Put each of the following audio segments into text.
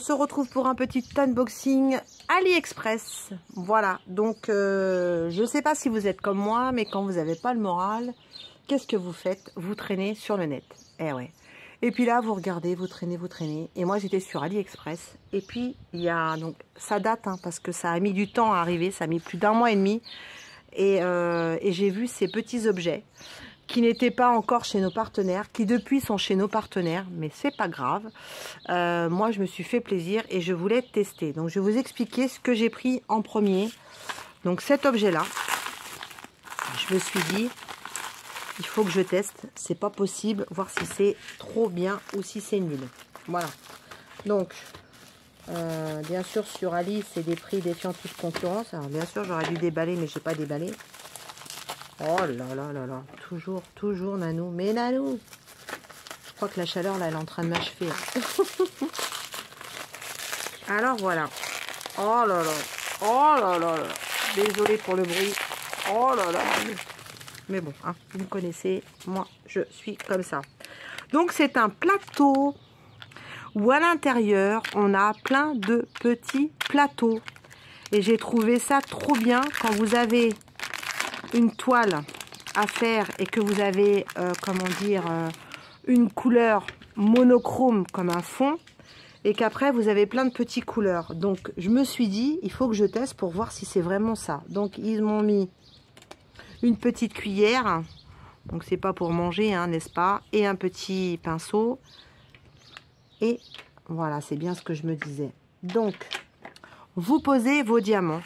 se retrouve pour un petit unboxing AliExpress. Voilà, donc je ne sais pas si vous êtes comme moi, mais quand vous n'avez pas le moral, qu'est-ce que vous faites? Vous traînez sur le net. Eh ouais. Et puis là, vous regardez, vous traînez, vous traînez. Et moi, j'étais sur AliExpress. Et puis, il y a, donc, ça date, hein, parce que ça a mis du temps à arriver. Ça a mis plus d'1 mois et demi. Et j'ai vu ces petits objets qui n'étaient pas encore chez nos partenaires, qui depuis sont chez nos partenaires, mais c'est pas grave. Moi, je me suis fait plaisir et je voulais tester. Donc, je vais vous expliquer ce que j'ai pris en premier. Donc, cet objet-là, je me suis dit, il faut que je teste. C'est pas possible, voir si c'est trop bien ou si c'est nul. Voilà. Donc, bien sûr, sur Ali, c'est des prix défiant toute concurrence. Alors, bien sûr, j'aurais dû déballer, mais j'ai pas déballé. Oh là là là là, toujours Nanou. Mais Nanou, je crois que la chaleur là, elle est en train de m'achever. Alors voilà. Oh là là, oh là là là. Désolée pour le bruit. Oh là là. Mais bon, hein, vous me connaissez, moi je suis comme ça. Donc c'est un plateau où à l'intérieur on a plein de petits plateaux. Et j'ai trouvé ça trop bien quand vous avez une toile à faire et que vous avez, comment dire, une couleur monochrome comme un fond et qu'après vous avez plein de petites couleurs. Donc je me suis dit, il faut que je teste pour voir si c'est vraiment ça. Donc ils m'ont mis une petite cuillère, donc c'est pas pour manger, hein, n'est-ce pas, et un petit pinceau. Et voilà, c'est bien ce que je me disais. Donc vous posez vos diamants.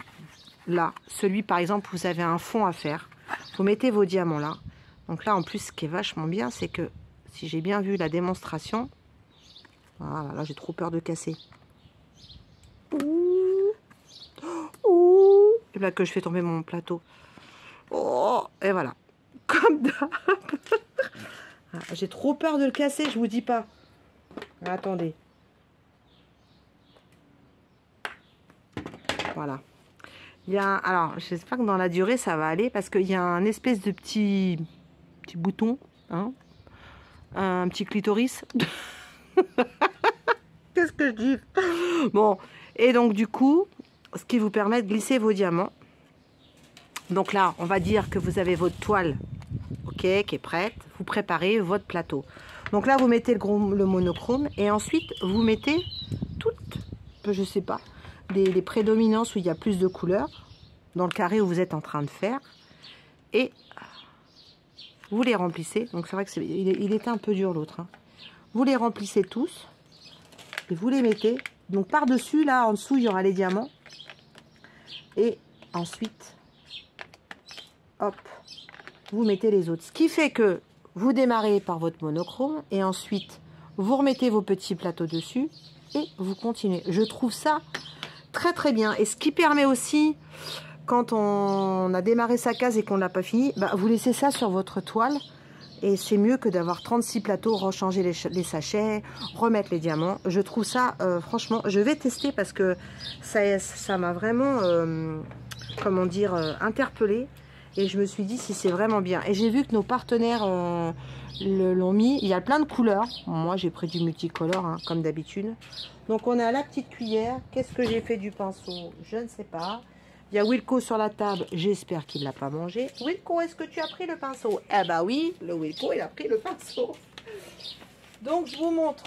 Là, celui par exemple, vous avez un fond à faire. Vous mettez vos diamants là. Donc là, en plus, ce qui est vachement bien, c'est que si j'ai bien vu la démonstration, voilà, là, j'ai trop peur de casser. Ouh, ouh, et là que je fais tomber mon plateau. Oh, et voilà, comme d'hab. J'ai trop peur de le casser, je vous dis pas. Attendez. Voilà. Il y a, alors, j'espère que dans la durée, ça va aller parce qu'il y a un espèce de petit bouton, hein, un petit clitoris. Qu'est-ce que je dis? Bon, et donc du coup, ce qui vous permet de glisser vos diamants. Donc là, on va dire que vous avez votre toile, ok, qui est prête. Vous préparez votre plateau. Donc là, vous mettez le monochrome et ensuite, vous mettez toutes, je sais pas, les prédominances où il y a plus de couleurs dans le carré où vous êtes en train de faire et vous les remplissez. Donc c'est vrai que il était un peu dur l'autre, hein. Vous les remplissez tous et vous les mettez. Donc par dessus, là en dessous, il y aura les diamants et ensuite hop, vous mettez les autres, ce qui fait que vous démarrez par votre monochrome et ensuite vous remettez vos petits plateaux dessus et vous continuez. Je trouve ça très bien. Et ce qui permet aussi, quand on a démarré sa case et qu'on n'a pas fini, bah, vous laissez ça sur votre toile. Et c'est mieux que d'avoir 36 plateaux, rechanger les sachets, remettre les diamants. Je trouve ça, franchement, je vais tester parce que ça m'a vraiment, comment dire, interpellée. Et je me suis dit si c'est vraiment bien. Et j'ai vu que nos partenaires l'ont mis. Il y a plein de couleurs. Moi, j'ai pris du multicolore, hein, comme d'habitude. Donc, on a la petite cuillère. Qu'est-ce que j'ai fait du pinceau? Je ne sais pas. Il y a Wilco sur la table. J'espère qu'il ne l'a pas mangé. Wilco, est-ce que tu as pris le pinceau? Eh bah oui, le Wilco, il a pris le pinceau. Donc, je vous montre.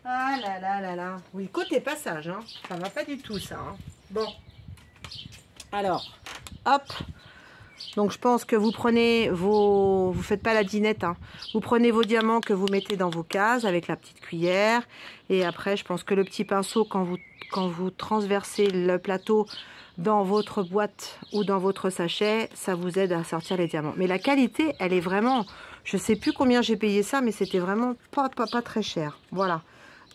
Ah là là là là. Wilco, t'es pas sage, hein. Ça va pas du tout, ça, hein. Bon. Alors, hop. Donc je pense que vous prenez vous faites pas la dinette, hein. Vous prenez vos diamants que vous mettez dans vos cases avec la petite cuillère. Et après, je pense que le petit pinceau, quand vous transversez le plateau dans votre boîte ou dans votre sachet, ça vous aide à sortir les diamants. Mais la qualité, elle est vraiment, je sais plus combien j'ai payé ça, mais c'était vraiment pas très cher. Voilà.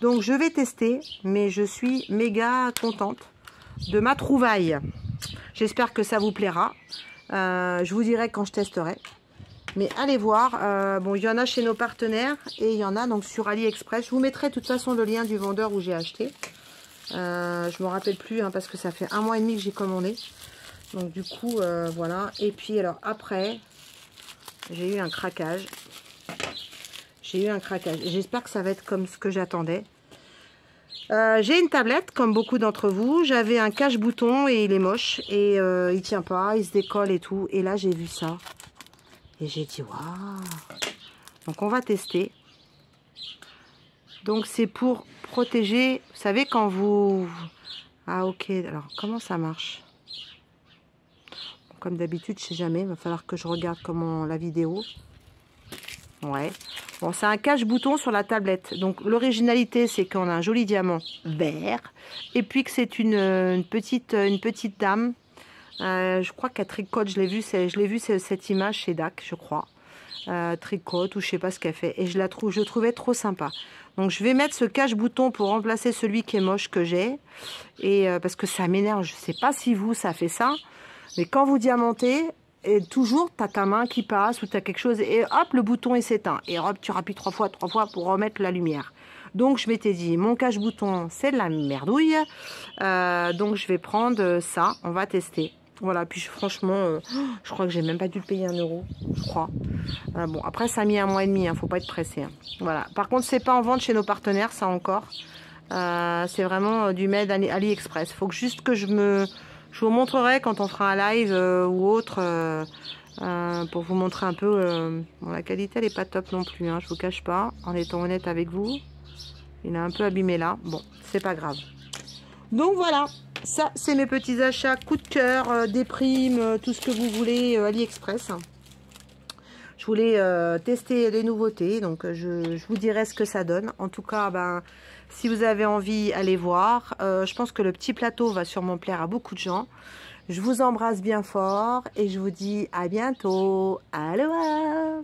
Donc je vais tester, mais je suis méga contente de ma trouvaille. J'espère que ça vous plaira. Je vous dirai quand je testerai. Mais allez voir. Bon, il y en a chez nos partenaires et il y en a donc sur AliExpress. Je vous mettrai de toute façon le lien du vendeur où j'ai acheté. Je me rappelle plus, hein, parce que ça fait 1 mois et demi que j'ai commandé. Donc du coup, voilà. Et puis alors après, j'ai eu un craquage. J'espère que ça va être comme ce que j'attendais. J'ai une tablette, comme beaucoup d'entre vous. J'avais un cache-bouton et il est moche. Et il tient pas, il se décolle et tout. Et là, j'ai vu ça. Et j'ai dit, waouh. Donc, on va tester. Donc, c'est pour protéger. Vous savez, quand vous... Ah, ok. Alors, comment ça marche? Comme d'habitude, je sais jamais. Il va falloir que je regarde comment la vidéo. Ouais. Bon, c'est un cache-bouton sur la tablette. Donc, l'originalité, c'est qu'on a un joli diamant vert. Et puis que c'est une petite dame. Je crois qu'elle tricote. Je l'ai vu cette image chez DAC, je crois. Tricote ou je sais pas ce qu'elle fait. Et je trouvais trop sympa. Donc, je vais mettre ce cache-bouton pour remplacer celui qui est moche que j'ai. Et parce que ça m'énerve. Je sais pas si vous, ça fait ça. Mais quand vous diamantez... Et toujours, tu as ta main qui passe ou tu as quelque chose et hop, le bouton il s'éteint. Et hop, tu rappuies trois fois pour remettre la lumière. Donc, je m'étais dit, mon cache-bouton, c'est de la merdouille. Donc, je vais prendre ça. On va tester. Voilà, puis franchement, je crois que j'ai même pas dû le payer 1 €. Je crois. Bon, après, ça a mis 1 mois et demi. Hein, faut pas être pressé. Hein. Voilà. Par contre, c'est pas en vente chez nos partenaires, ça encore. C'est vraiment du made AliExpress. Faut que juste que je vous montrerai quand on fera un live ou autre pour vous montrer un peu. Bon, la qualité elle n'est pas top non plus, hein, je vous cache pas, en étant honnête avec vous. Il est un peu abîmé là. Bon, c'est pas grave. Donc voilà, ça c'est mes petits achats coup de cœur, des primes, tout ce que vous voulez AliExpress. Je voulais tester les nouveautés, donc je vous dirai ce que ça donne. En tout cas, ben, si vous avez envie, allez voir. Je pense que le petit plateau va sûrement plaire à beaucoup de gens. Je vous embrasse bien fort et je vous dis à bientôt. Aloha!